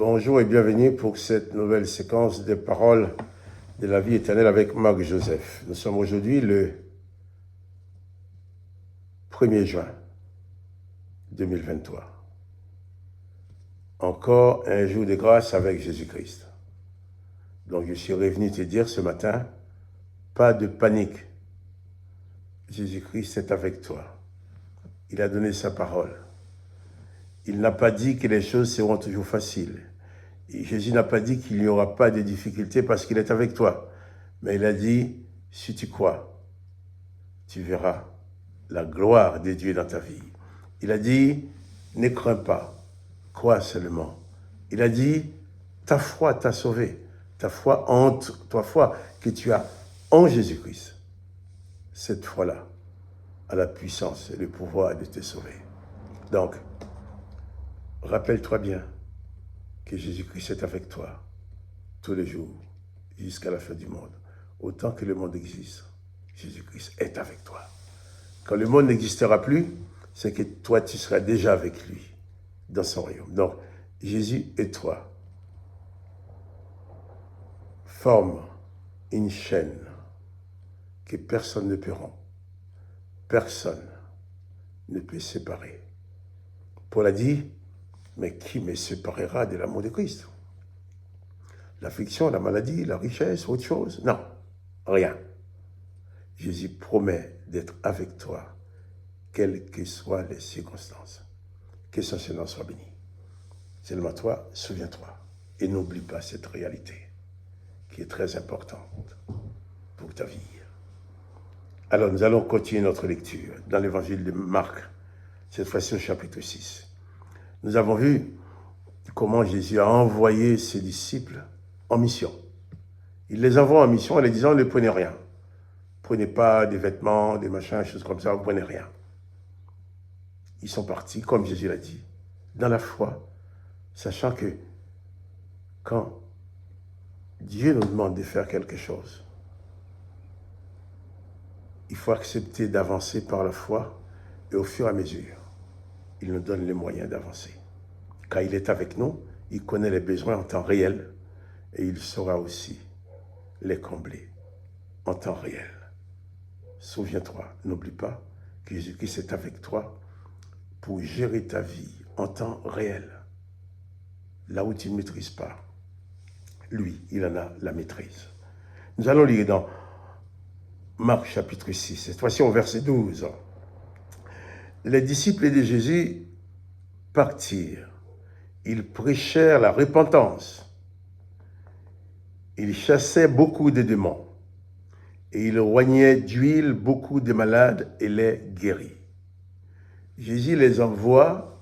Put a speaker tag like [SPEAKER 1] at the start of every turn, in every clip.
[SPEAKER 1] Bonjour et bienvenue pour cette nouvelle séquence des paroles de la vie éternelle avec Marc Joseph. Nous sommes aujourd'hui le 1er juin 2023. Encore un jour de grâce avec Jésus-Christ. Donc je suis revenu te dire ce matin, pas de panique. Jésus-Christ est avec toi. Il a donné sa parole. Il n'a pas dit que les choses seront toujours faciles. Et Jésus n'a pas dit qu'il n'y aura pas de difficultés parce qu'il est avec toi. Mais il a dit, si tu crois, tu verras la gloire de Dieu dans ta vie. Il a dit, ne crains pas, crois seulement. Il a dit, ta foi t'a sauvé. Ta foi que tu as en Jésus-Christ. Cette foi-là a la puissance et le pouvoir de te sauver. Donc, rappelle-toi bien que Jésus-Christ est avec toi tous les jours, jusqu'à la fin du monde. Autant que le monde existe, Jésus-Christ est avec toi. Quand le monde n'existera plus, c'est que toi, tu seras déjà avec lui, dans son royaume. Donc, Jésus et toi forment une chaîne que personne ne peut rompre. Personne ne peut séparer. Paul a dit, mais qui me séparera de l'amour de Christ? L'affliction, la maladie, la richesse, autre chose? Non, rien. Jésus promet d'être avec toi, quelles que soient les circonstances. Que son Seigneur soit béni. Seulement toi, souviens-toi et n'oublie pas cette réalité qui est très importante pour ta vie. Alors, nous allons continuer notre lecture dans l'évangile de Marc, cette fois-ci au chapitre 6. Nous avons vu comment Jésus a envoyé ses disciples en mission. Il les envoie en mission en les disant, ne prenez rien. Prenez pas des vêtements, des machins, des choses comme ça, vous prenez rien. Ils sont partis, comme Jésus l'a dit, dans la foi, sachant que quand Dieu nous demande de faire quelque chose, il faut accepter d'avancer par la foi et au fur et à mesure, il nous donne les moyens d'avancer. Quand il est avec nous, il connaît les besoins en temps réel et il saura aussi les combler en temps réel. Souviens-toi, n'oublie pas que Jésus-Christ est avec toi pour gérer ta vie en temps réel. Là où tu ne maîtrises pas, lui, il en a la maîtrise. Nous allons lire dans Marc chapitre 6, cette fois-ci au verset 12. Les disciples de Jésus partirent. Ils prêchèrent la repentance. Ils chassaient beaucoup de démons. Et ils oignaient d'huile beaucoup de malades et les guérit. Jésus les envoie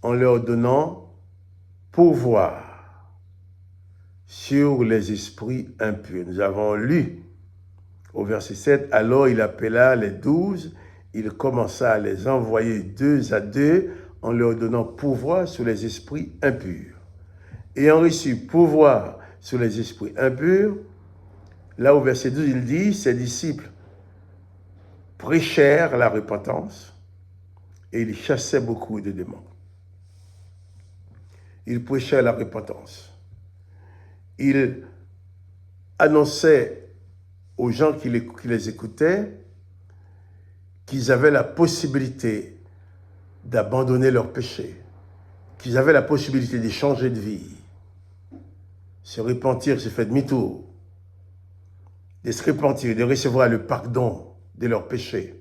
[SPEAKER 1] en leur donnant pouvoir sur les esprits impurs. Nous avons lu au verset 7, alors il appela les 12, il commença à les envoyer 2 à 2 en leur donnant pouvoir sur les esprits impurs. Ayant reçu pouvoir sur les esprits impurs, là au verset 12, il dit, ses disciples prêchèrent la repentance et ils chassaient beaucoup de démons. Ils prêchaient la repentance. Ils annonçaient aux gens qui les écoutaient qu'ils avaient la possibilité d'abandonner leurs péchés, qu'ils avaient la possibilité de changer de vie, se repentir, se faire demi-tour, de se repentir, de recevoir le pardon de leurs péchés.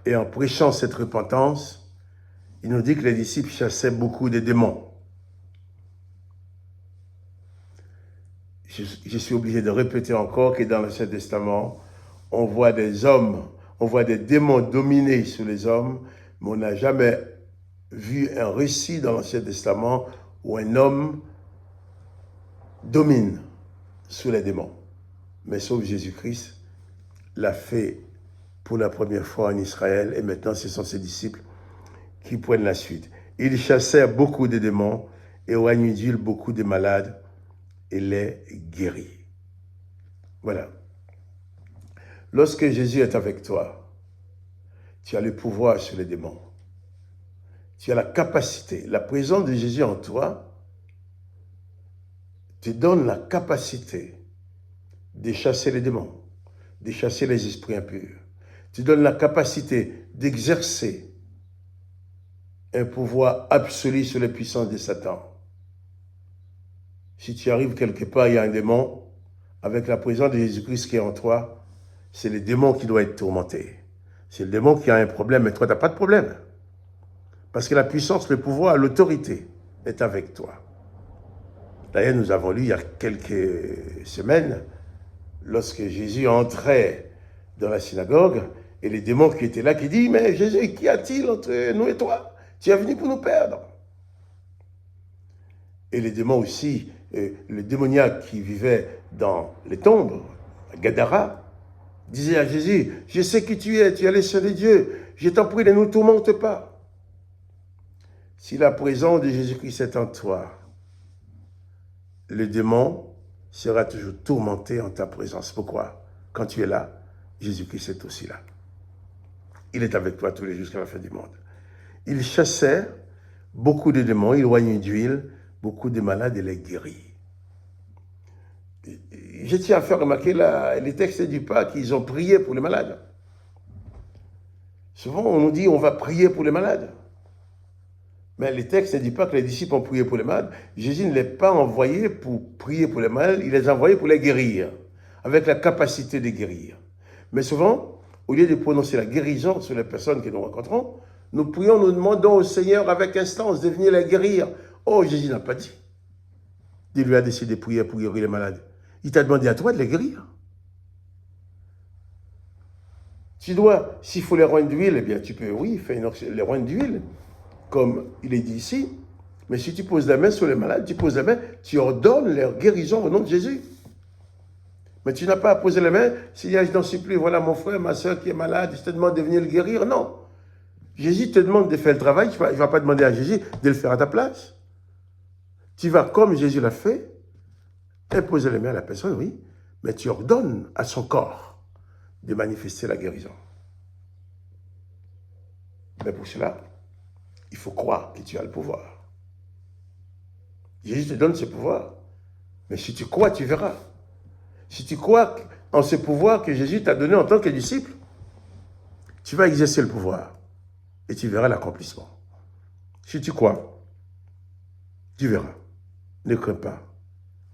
[SPEAKER 1] Et en prêchant cette repentance, il nous dit que les disciples chassaient beaucoup de démons. Je suis obligé de répéter encore que dans l'Ancien Testament, on voit des hommes, on voit des démons dominer sur les hommes, mais on n'a jamais vu un récit dans l'Ancien Testament où un homme domine sur les démons. Mais sauf Jésus-Christ l'a fait pour la première fois en Israël et maintenant ce sont ses disciples qui prennent la suite. Ils chassèrent beaucoup de démons et oignaient d'huile beaucoup de malades et les guérit. Voilà. Lorsque Jésus est avec toi, tu as le pouvoir sur les démons. Tu as la capacité, la présence de Jésus en toi te donne la capacité de chasser les démons, de chasser les esprits impurs. Tu donnes la capacité d'exercer un pouvoir absolu sur les puissances de Satan. Si tu arrives quelque part, il y a un démon, avec la présence de Jésus-Christ qui est en toi, c'est le démon qui doit être tourmenté. C'est le démon qui a un problème, mais toi, tu n'as pas de problème. Parce que la puissance, le pouvoir, l'autorité est avec toi. D'ailleurs, nous avons lu il y a quelques semaines, lorsque Jésus entrait dans la synagogue, et les démons qui étaient là, qui disent, mais Jésus, qu'y a-t-il entre nous et toi? Tu es venu pour nous perdre. Et les démons aussi, le démoniaque qui vivait dans les tombes, à Gadara, disait à Jésus, je sais qui tu es le Saint de Dieu, je t'en prie, ne nous tourmente pas. Si la présence de Jésus-Christ est en toi, le démon sera toujours tourmenté en ta présence. Pourquoi? Quand tu es là, Jésus-Christ est aussi là. Il est avec toi tous les jours jusqu'à la fin du monde. Il chassait beaucoup de démons, il oignait d'huile, beaucoup de malades et les guérit. Je tiens à faire remarquer les textes ne disent pas qu'ils ont prié pour les malades. Souvent, on nous dit on va prier pour les malades. Mais les textes ne disent pas que les disciples ont prié pour les malades. Jésus ne les a pas envoyés pour prier pour les malades, il les a envoyés pour les guérir, avec la capacité de guérir. Mais souvent, au lieu de prononcer la guérison sur les personnes que nous rencontrons, nous prions, nous demandons au Seigneur avec instance de venir les guérir. Oh, Jésus n'a pas dit. Il lui a décidé de prier pour guérir les malades. Il t'a demandé à toi de les guérir. Tu dois, s'il faut les rendre d'huile, eh bien tu peux, oui, les rendre d'huile, comme il est dit ici. Mais si tu poses la main sur les malades, tu poses la main, tu ordonnes leur guérison au nom de Jésus. Mais tu n'as pas à poser la main, si je t'en supplie, voilà mon frère, ma soeur qui est malade, je te demande de venir le guérir. Non. Jésus te demande de faire le travail, il ne va pas demander à Jésus de le faire à ta place. Tu vas comme Jésus l'a fait, imposer les mains à la personne, oui, mais tu ordonnes à son corps de manifester la guérison. Mais pour cela, il faut croire que tu as le pouvoir. Jésus te donne ce pouvoir. Mais si tu crois, tu verras. Si tu crois en ce pouvoir que Jésus t'a donné en tant que disciple, tu vas exercer le pouvoir et tu verras l'accomplissement. Si tu crois, tu verras. Ne crains pas.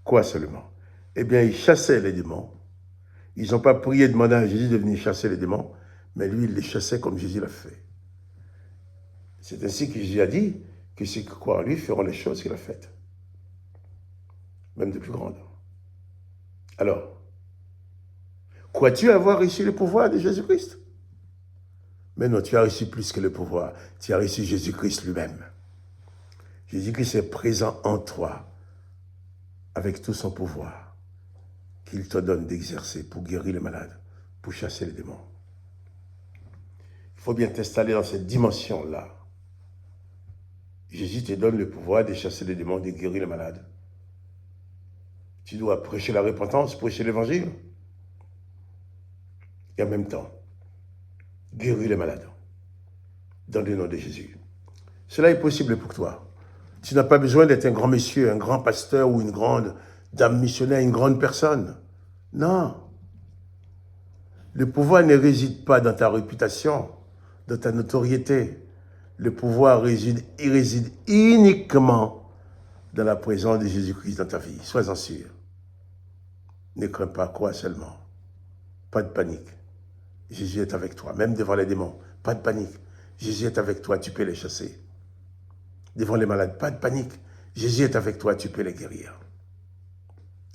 [SPEAKER 1] Crois seulement. Eh bien, ils chassaient les démons. Ils n'ont pas prié demandant à Jésus de venir chasser les démons, mais lui, il les chassait comme Jésus l'a fait. C'est ainsi que Jésus a dit que ceux qui croient en lui feront les choses qu'il a faites, même de plus grandes. Alors, crois-tu avoir reçu le pouvoir de Jésus-Christ? Mais non, tu as reçu plus que le pouvoir. Tu as reçu Jésus-Christ lui-même. Jésus-Christ est présent en toi, avec tout son pouvoir, qu'il te donne d'exercer pour guérir les malades, pour chasser les démons. Il faut bien t'installer dans cette dimension-là. Jésus te donne le pouvoir de chasser les démons, de guérir les malades. Tu dois prêcher la repentance, prêcher l'évangile. Et en même temps, guérir les malades. Dans le nom de Jésus. Cela est possible pour toi. Tu n'as pas besoin d'être un grand monsieur, un grand pasteur ou une grande dame missionnaire, une grande personne. Non. Le pouvoir ne réside pas dans ta réputation, dans ta notoriété. Le pouvoir réside uniquement dans la présence de Jésus-Christ dans ta vie. Sois-en sûr. Ne crains pas, crois seulement. Pas de panique. Jésus est avec toi, même devant les démons. Pas de panique. Jésus est avec toi, tu peux les chasser. Devant les malades, pas de panique. Jésus est avec toi, tu peux les guérir.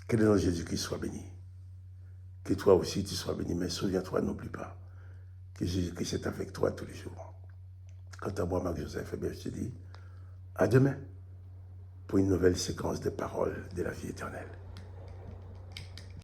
[SPEAKER 1] Que le nom de Jésus-Christ soit béni. Que toi aussi tu sois béni, mais souviens-toi, n'oublie pas que Jésus-Christ est avec toi tous les jours. Quant à moi, Marc-Joseph, eh bien, je te dis à demain pour une nouvelle séquence de paroles de la vie éternelle.